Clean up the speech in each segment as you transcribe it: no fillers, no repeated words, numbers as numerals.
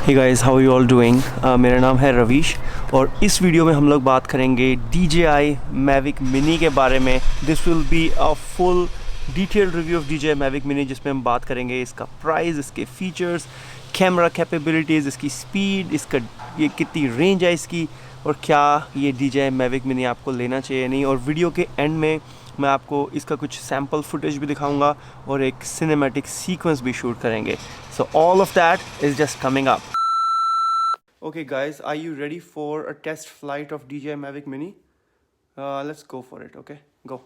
Hey guys, how you all doing. मेरा नाम है रवीश और इस वीडियो में हम लोग बात करेंगे DJI Mavic Mini के बारे में। This will be a full detailed review of DJI Mavic Mini, जिसमें हम बात करेंगे इसका प्राइस, इसके फीचर्स, कैमरा कैपेबिलिटीज़, इसकी स्पीड, इसका ये कितनी रेंज है इसकी, और क्या ये DJI Mavic Mini आपको लेना चाहिए नहीं। और वीडियो के एंड में मैं आपको इसका कुछ सैम्पल फुटेज भी दिखाऊंगा और एक सिनेमैटिक सीक्वेंस भी शूट करेंगे। So all of that is just coming up. Okay guys, are you ready for a test flight of DJI Mavic Mini? Let's go for it, okay? Go.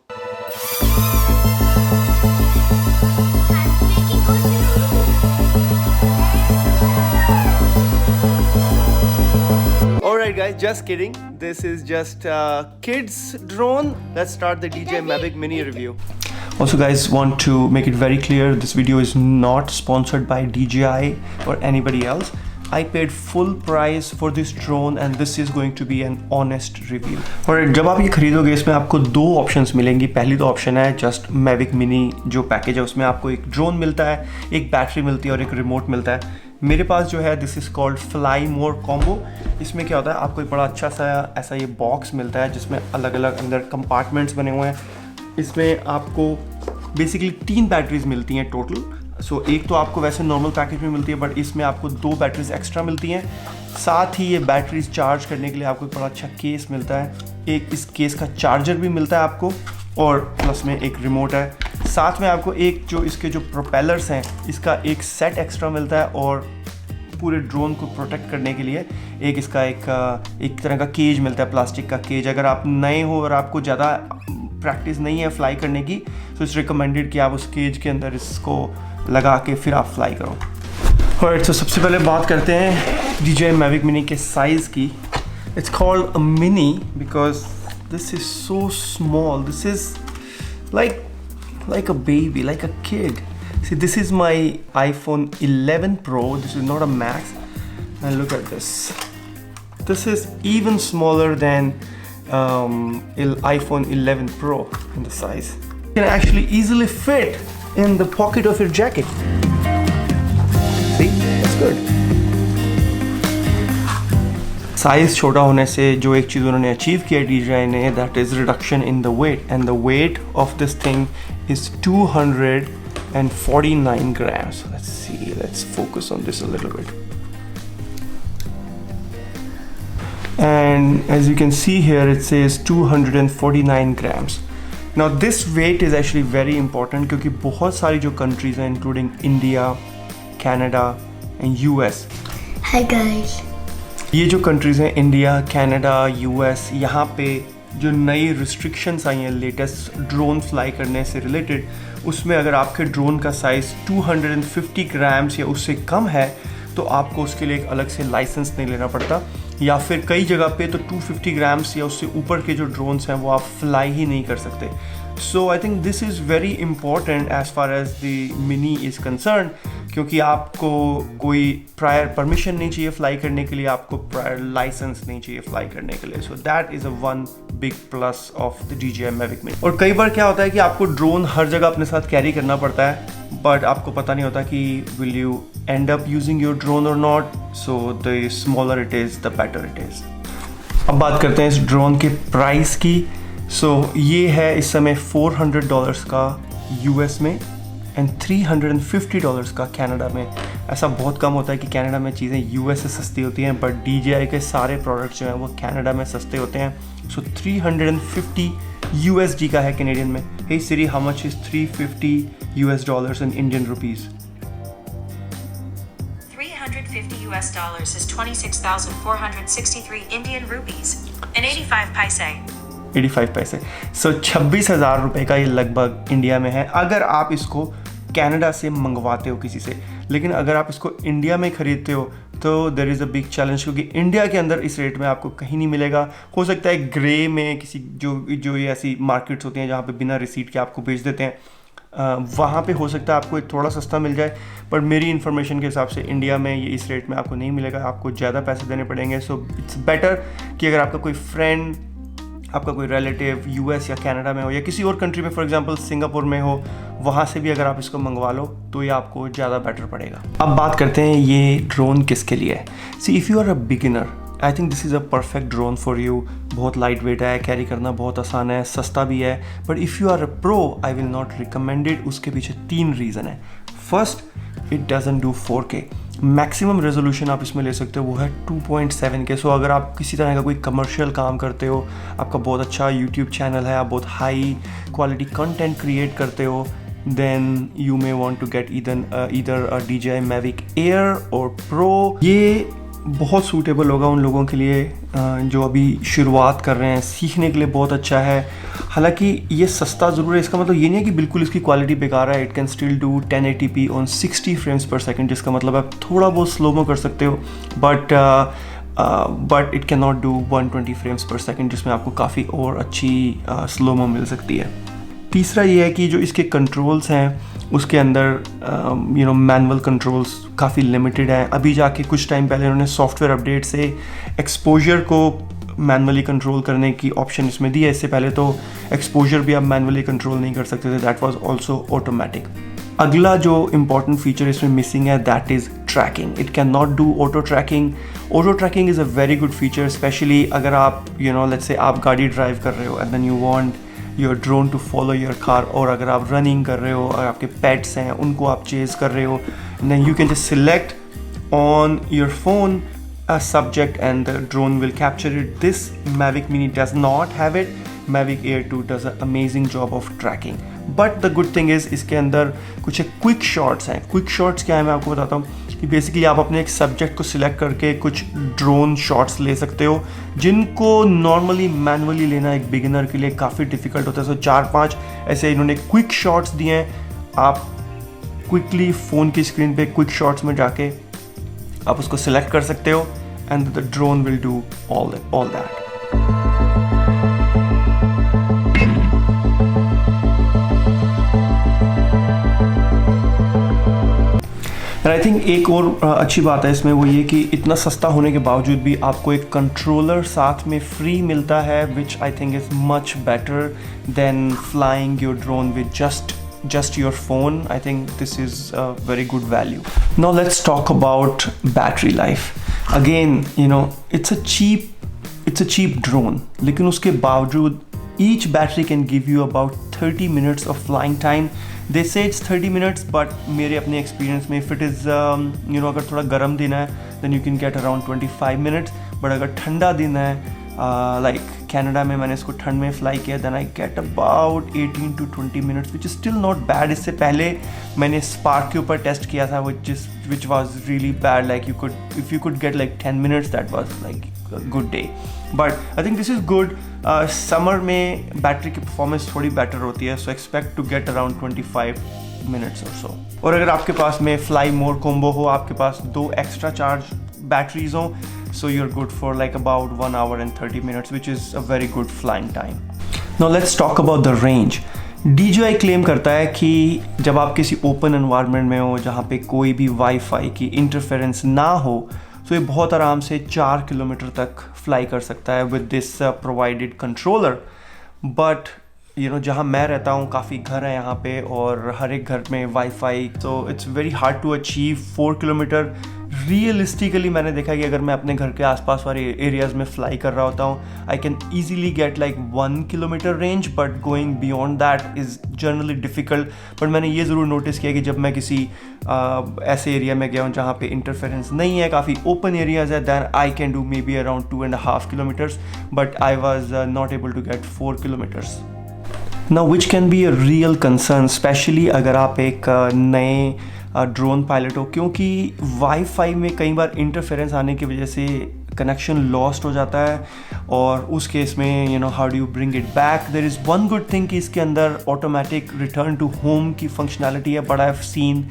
Alright guys, just kidding. This is just a kids drone. Let's start the DJI Mavic Mini review. Also guys, want to make it very clear, this video is not sponsored by DJI or anybody else. I paid full price for this drone and this is going to be an honest review. और जब आप ये खरीदोगे इसमें आपको दो options मिलेंगी। पहली तो ऑप्शन है जस्ट Mavic Mini जो पैकेज है, उसमें आपको एक ड्रोन मिलता है, एक बैटरी मिलती है और एक रिमोट मिलता है। मेरे पास जो है this is called fly more combo. इसमें क्या होता है, आपको एक बड़ा अच्छा सा ऐसा ये बॉक्स मिलता है जिसमें अलग अलग अंदर कंपार्टमेंट्स बने हुए हैं। इसमें आपको बेसिकली 3 बैटरीज मिलती हैं टोटल। एक तो आपको वैसे नॉर्मल पैकेज में मिलती है, बट इसमें आपको 2 बैटरीज एक्स्ट्रा मिलती हैं। साथ ही ये बैटरीज चार्ज करने के लिए आपको एक बड़ा अच्छा केस मिलता है, एक इस केस का चार्जर भी मिलता है आपको, और प्लस में एक रिमोट है। साथ में आपको एक जो इसके जो प्रोपेलर्स हैं इसका एक सेट एक्स्ट्रा मिलता है, और पूरे ड्रोन को प्रोटेक्ट करने के लिए एक इसका एक तरह का केज मिलता है, प्लास्टिक का केज। अगर आप नए हो और आपको ज़्यादा प्रैक्टिस नहीं है फ्लाई करने की, तो इट्स रिकमेंडेड कि आप उस केज के अंदर इसको लगा के फिर आप फ्लाई करो। और तो सबसे पहले बात करते हैं DJI Mavic Mini के साइज़ की। It's called a mini because this is so small. This is like a baby, like a kid. See, this is my iPhone 11 Pro. This is not a Max. And look at this. This is even smaller than iPhone 11 Pro in the size. You can actually easily fit in the pocket of your jacket. See, that's good. Size छोटा होने से जो एक चीज़ उन्होंने achieve किया DJI ने, that is reduction in the weight, and the weight of this thing is 249 grams. Let's see, let's focus on this a little bit. And as you can see here, it says 249 grams. Now this weight is actually very important क्योंकि बहुत सारी जो countries हैं including India, Canada and US. Hi guys. ये जो countries हैं India, Canada, US, यहाँ पे जो नई restrictions आई हैं लेटेस्ट ड्रोन फ्लाई करने से रिलेटेड, उसमें अगर आपके ड्रोन का साइज़ 250 ग्राम्स या उससे कम है तो आपको उसके लिए एक अलग से लाइसेंस नहीं लेना पड़ता, या फिर कई जगह पे तो 250 ग्राम्स या उससे ऊपर के जो ड्रोन्स हैं वो आप फ्लाई ही नहीं कर सकते। So I think this is very important as far as the mini is concern, क्योंकि आपको कोई प्रायर परमिशन नहीं चाहिए फ्लाई करने के लिए, आपको प्रायर लाइसेंस नहीं चाहिए फ्लाई करने के लिए। So that is a one big plus of the DJI Mavic Mini। और कई बार क्या होता है कि आपको ड्रोन हर जगह अपने साथ कैरी करना पड़ता है, बट आपको पता नहीं होता कि will you end up using your drone और not. So the smaller it is the better it is. अब बात करते हैं इस ड्रोन के प्राइस की। ये है इस समय $400 का US में एंड $350 का कनाडा में। ऐसा बहुत कम होता है कि कनाडा में चीज़ें US से सस्ती होती हैं, बट DJI के सारे प्रोडक्ट्स जो हैं वो कनाडा में सस्ते होते हैं। 350 USD का है कैनेडियन में। Hey Siri, how much is $350 in Indian rupees? $350 is 26,463 Indian rupees and 85 paise. 85 पैसे। 26,000 रुपये का ये लगभग इंडिया में है अगर आप इसको कनाडा से मंगवाते हो किसी से। लेकिन अगर आप इसको इंडिया में ख़रीदते हो तो there is a big challenge, क्योंकि इंडिया के अंदर इस रेट में आपको कहीं नहीं मिलेगा। हो सकता है ग्रे में किसी जो ये ऐसी मार्केट्स होती हैं जहाँ पे बिना रिसीट के आपको बेच देते हैं, वहाँ पे हो सकता है आपको एक थोड़ा सस्ता मिल जाए, पर मेरी इन्फॉर्मेशन के हिसाब से इंडिया में ये इस रेट में आपको नहीं मिलेगा, आपको ज़्यादा पैसे देने पड़ेंगे। सो इट्स बेटर कि अगर आपका कोई फ्रेंड आपका कोई रिलेटिव यूएस या कनाडा में हो या किसी और कंट्री में, फॉर एग्जांपल सिंगापुर में हो, वहाँ से भी अगर आप इसको मंगवा लो तो ये आपको ज़्यादा बेटर पड़ेगा। अब बात करते हैं ये ड्रोन किसके लिए है। See if you are a beginner, I think this is a perfect drone for you. बहुत लाइट वेट है, कैरी करना बहुत आसान है, सस्ता भी है। But if you are a pro, I will not recommend it. उसके पीछे 3 रीज़न है। First, it doesn't do 4K। Maximum resolution आप इसमें ले सकते हो वो है 2.7K। सो अगर आप किसी तरह का कोई कमर्शियल काम करते हो, आपका बहुत अच्छा यूट्यूब चैनल है, आप बहुत हाई क्वालिटी कंटेंट क्रिएट करते हो, then you may want to get either a DJI Mavic Air और Pro। ये बहुत सूटेबल होगा उन लोगों के लिए जो अभी शुरुआत कर रहे हैं, सीखने के लिए बहुत अच्छा है। हालांकि ये सस्ता ज़रूर है, इसका मतलब ये नहीं है कि बिल्कुल इसकी क्वालिटी बेकार है। It can still do 1080p on 60 frames पर सेकंड, जिसका मतलब आप थोड़ा बहुत स्लोमो कर सकते हो, but it can not do 120 frames पर सेकंड, जिसमें आपको काफ़ी और अच्छी स्लोमो मिल सकती है। तीसरा ये है कि जो इसके कंट्रोल्स हैं उसके अंदर मैनुअल कंट्रोल्स काफ़ी लिमिटेड हैं। अभी जाके कुछ टाइम पहले उन्होंने सॉफ्टवेयर अपडेट से एक्सपोजर को मैनुअली कंट्रोल करने की ऑप्शन इसमें दी है। इससे पहले तो एक्सपोजर भी आप मैनुअली कंट्रोल नहीं कर सकते थे, दैट वाज आल्सो ऑटोमेटिक। अगला जो इम्पॉर्टेंट फीचर इसमें मिसिंग है that is tracking. It can not do auto tracking. Auto tracking is a very good feature, especially अगर आप लेट्स से आप गाड़ी ड्राइव कर रहे हो and then you want your drone to follow your car, और अगर आप रनिंग कर रहे हो और आपके पेट्स हैं उनको आप चेज कर रहे हो, then you can just select on your phone a subject and the drone will capture it. This Mavic Mini does not have it. Mavic Air 2 does an amazing job of tracking. But the good thing is इसके अंदर कुछ quick shots हैं। Quick shots क्या है मैं आपको बताता हूँ कि बेसिकली आप अपने एक सब्जेक्ट को सिलेक्ट करके कुछ ड्रोन शॉट्स ले सकते हो, जिनको नॉर्मली मैनुअली लेना एक बिगिनर के लिए काफ़ी डिफिकल्ट होता है। सो 4-5 ऐसे इन्होंने क्विक शॉट्स दिए हैं। आप क्विकली फ़ोन की स्क्रीन पे क्विक शॉट्स में जाके आप उसको सिलेक्ट कर सकते हो and the drone will do all that. And I think एक और अच्छी बात है इसमें वो ये कि इतना सस्ता होने के बावजूद भी आपको एक कंट्रोलर साथ में फ्री मिलता है, which I think is much better than flying your drone with just your phone. I think this is a very good value. Now let's talk about battery life. Again, it's a cheap drone, लेकिन उसके बावजूद each battery can give you about 30 minutes of flying time. They say it's 30 minutes, but मेरे अपने experience में if it is अगर थोड़ा गर्म दिन है then you can get around 25 minutes. but अगर ठंडा दिन है like कनाडा में मैंने इसको ठंड में फ्लाई किया, then I get about 18 to 20 minutes, which is still not bad. इससे पहले मैंने स्पार्क के ऊपर टेस्ट किया था, which was really bad. Like if you could get like 10 minutes, that was like a good day. But I think this is good. Summer में battery की performance थोड़ी बेटर होती है, so expect to get around 25 minutes or so. और अगर आपके पास में fly मोर combo हो, आपके पास 2 एक्स्ट्रा चार्ज बैटरीज हो, so you're good for like about 1 hour and 30 minutes, which is a very good flying time. Now let's talk about the range. DJI claim करता है कि जब आप किसी ओपन एनवायरनमेंट में हो जहाँ पे कोई भी वाईफाई की इंटरफेरेंस ना हो, तो ये बहुत आराम से 4 किलोमीटर तक फ्लाई कर सकता है with this provided controller. But जहाँ मैं रहता हूँ काफ़ी घर है यहाँ पे और हर एक घर में वाईफाई, तो it's very hard to achieve 4 kilometre. Realistically मैंने देखा कि अगर मैं अपने घर के आसपास वाले एरियाज़ में फ्लाई कर रहा होता हूँ, I can easily get like 1 kilometre range, but going beyond that is generally difficult. But मैंने ये ज़रूर नोटिस किया कि जब मैं किसी ऐसे एरिया में गया हूँ जहाँ पे इंटरफेरेंस नहीं है, काफ़ी ओपन एरियाज़ है, then I can do maybe around 2.5 kilometres, but I was not able to get 4 kilometres. Now which can be a real concern, specially अगर आप एक नए ड्रोन पायलट हो, क्योंकि वाईफाई में कई बार इंटरफेरेंस आने की वजह से कनेक्शन लॉस्ट हो जाता है, और उस केस में how do you bring it back. There is one good thing कि इसके अंदर ऑटोमेटिक रिटर्न टू होम की फंक्शनैलिटी है, but I have seen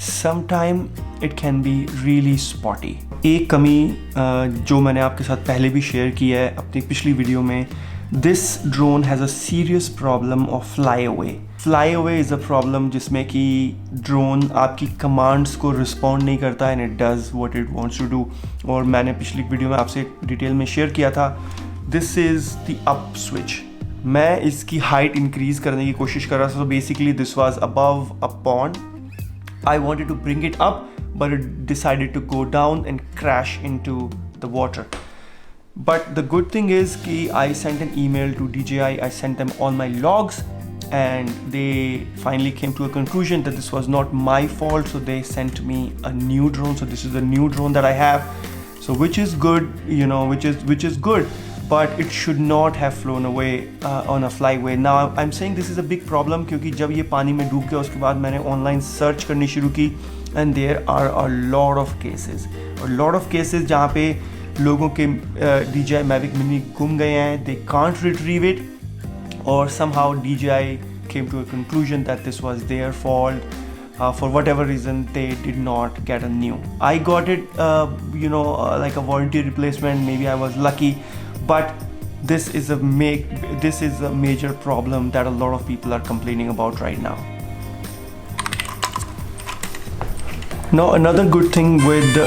sometime it can be really spotty. एक कमी जो मैंने आपके साथ पहले भी शेयर की है अपनी पिछली वीडियो में, This drone has a serious problem of flyaway. Flyaway is a problem जिसमें कि ड्रोन आपकी कमांड्स को रिस्पॉन्ड नहीं करता and it does what it wants to do. और मैंने पिछली वीडियो में आपसे डिटेल में शेयर किया था this is the up switch. मैं इसकी हाइट इंक्रीज़ करने की कोशिश कर रहा था. So basically this was above a pond. I wanted to bring it up, but it decided to go down and crash into the water. But the good thing is कि I sent an email to DJI, I sent them all my logs, and they finally came to a conclusion that this was not my fault, so they sent me a new drone. So this is the new drone that I have, so which is good, you know, which is good, but it should not have flown away on a flyway. Now I'm saying this is a big problem क्योंकि जब ये पानी में डूब गया उसके बाद मैंने ऑनलाइन सर्च करनी शुरू की, and there are a lot of cases जहाँ पे लोगों के DJI Mavic Mini गुम गए हैं. They can't retrieve it, or somehow DJI came to a conclusion that this was their fault. For whatever reason, they did not get a new. I got it, like a warranty replacement. Maybe I was lucky, but this is a major problem that a lot of people are complaining about right now. Now another good thing with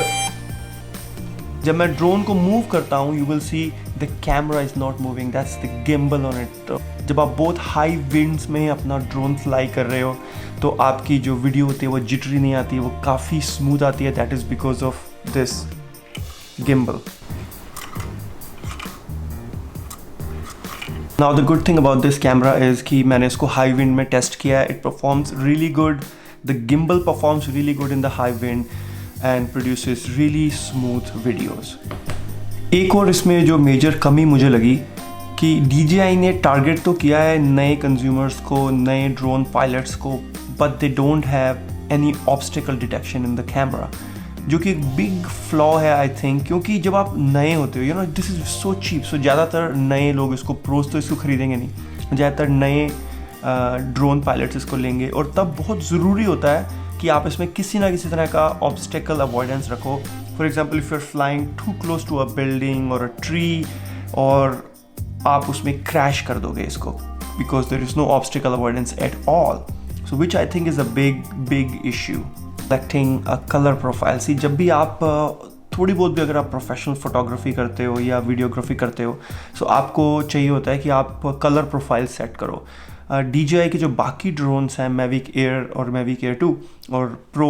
जब मैं drone को move करता हूँ, you will see the camera is not moving. That's the gimbal on it. जब आप बहुत high winds में अपना ड्रोन फ्लाई कर रहे हो तो आपकी जो वीडियो होती है वो जिटरी नहीं आती है, वो काफ़ी स्मूथ आती है. That is because of this gimbal. Now the good thing about this camera is कि मैंने इसको हाई विंड में टेस्ट किया है. It performs really good. The gimbal performs really good in the high wind and produces really smooth videos. एक और इसमें जो मेजर कमी मुझे लगी कि DJI ने टारगेट तो किया है नए कंज्यूमर्स को, नए ड्रोन पायलट्स को, but they don't have any obstacle detection in the camera, जो कि एक बिग फ्लॉ है आई थिंक. क्योंकि जब आप नए होते हो, you know, this is so cheap. So ज़्यादातर नए लोग इसको, प्रोज तो इसको खरीदेंगे नहीं, ज़्यादातर नए ड्रोन पायलट्स इसको लेंगे. और तब बहुत ज़रूरी होता है कि आप इसमें किसी ना किसी तरह का ऑब्स्टिकल अवॉइडेंस रखो. For example, if you are flying too close to a building और अ ट्री, और आप उसमें क्रैश कर दोगे इसको, because there is no obstacle avoidance at all. So which I think is a big issue. Selecting a colour profile. See, जब भी आप थोड़ी बहुत भी अगर आप प्रोफेशनल फोटोग्राफी करते हो या वीडियोग्राफी करते हो, सो आपको चाहिए होता है कि आप कलर प्रोफाइल सेट करो. DJI के जो बाकी ड्रोन्स हैं, Mavic Air और Mavic Air 2 और Pro,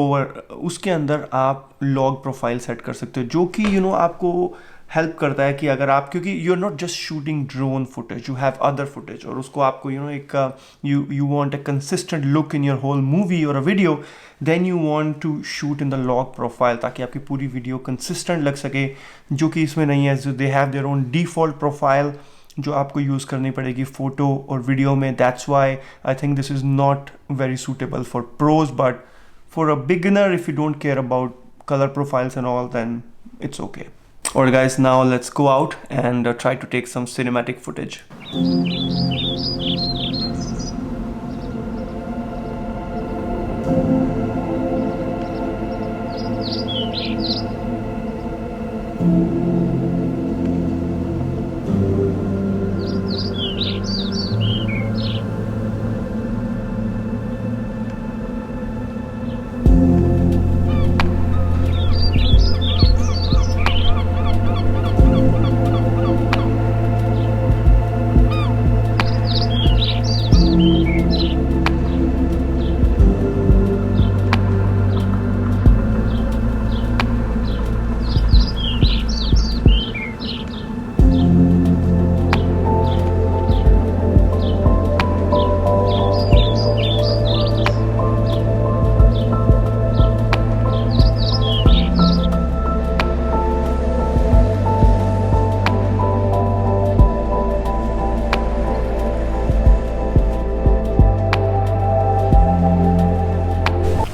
उसके अंदर आप लॉग प्रोफाइल सेट कर सकते हो, जो कि आपको हेल्प करता है कि अगर आप, क्योंकि you are not just shooting drone footage, you have other footage, और उसको आपको एक you want a consistent look in your whole movie और a video, then you want to shoot in the log profile, ताकि आपकी पूरी video consistent लग सके, जो कि इसमें नहीं है. जो they have their own default profile जो आपको यूज़ करनी पड़ेगी फ़ोटो और वीडियो में. That's why I think this is not very suitable for pros, but for a beginner, if you don't care about color profiles and all, then it's okay. Alright guys, now let's go out and try to take some cinematic footage.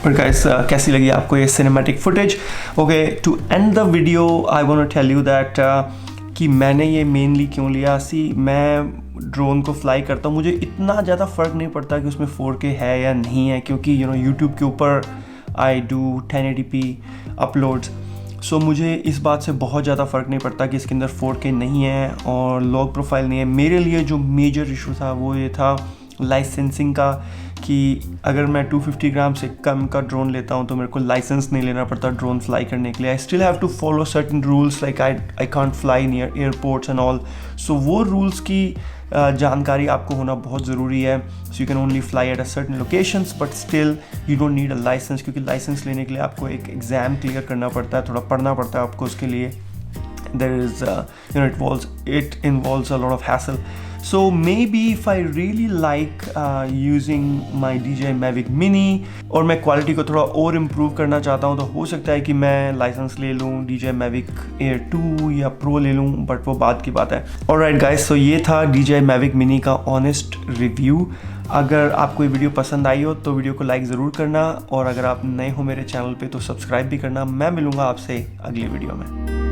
But guys, कैसी लगी आपको ये cinematic footage? Okay, to end the video I want to tell you that कि मैंने ये mainly क्यों लिया. सी, मैं ड्रोन को फ्लाई करता हूँ, मुझे इतना ज़्यादा फ़र्क नहीं पड़ता कि उसमें 4K है या नहीं है, क्योंकि यूट्यूब के ऊपर आई डू 1080p अपलोड्स. सो मुझे इस बात से बहुत ज़्यादा फ़र्क नहीं पड़ता कि इसके अंदर 4K नहीं है और लॉग प्रोफाइल नहीं है. मेरे लिए जो मेजर इशू था वो ये था लाइसेंसिंग का, कि अगर मैं 250 ग्राम से कम का ड्रोन लेता हूँ तो मेरे को लाइसेंस नहीं लेना पड़ता ड्रोन फ्लाई करने के लिए. I still have to follow certain rules like I can't fly near airports and all. So वो रूल्स की जानकारी आपको होना बहुत ज़रूरी है. So you can only fly at a certain locations but still you don't need a licence, क्योंकि licence लेने के लिए आपको एक एग्ज़ाम क्लियर करना पड़ता है, थोड़ा पढ़ना पड़ता है आपको उसके लिए. There is it involves a lot of hassle. So maybe if I really like using my DJI Mavic Mini और मैं क्वालिटी को थोड़ा और इम्प्रूव करना चाहता हूँ तो हो सकता है कि मैं लाइसेंस ले लूँ, DJI Mavic Air 2 या Pro ले लूँ, बट वो बात की बात है. Alright guys, so ये था DJI Mavic Mini का ऑनेस्ट रिव्यू. अगर आपको ये वीडियो पसंद आई हो तो वीडियो को लाइक ज़रूर करना, और अगर आप नए हो मेरे चैनल पे तो सब्सक्राइब भी करना. मैं मिलूँगा आपसे अगली वीडियो में.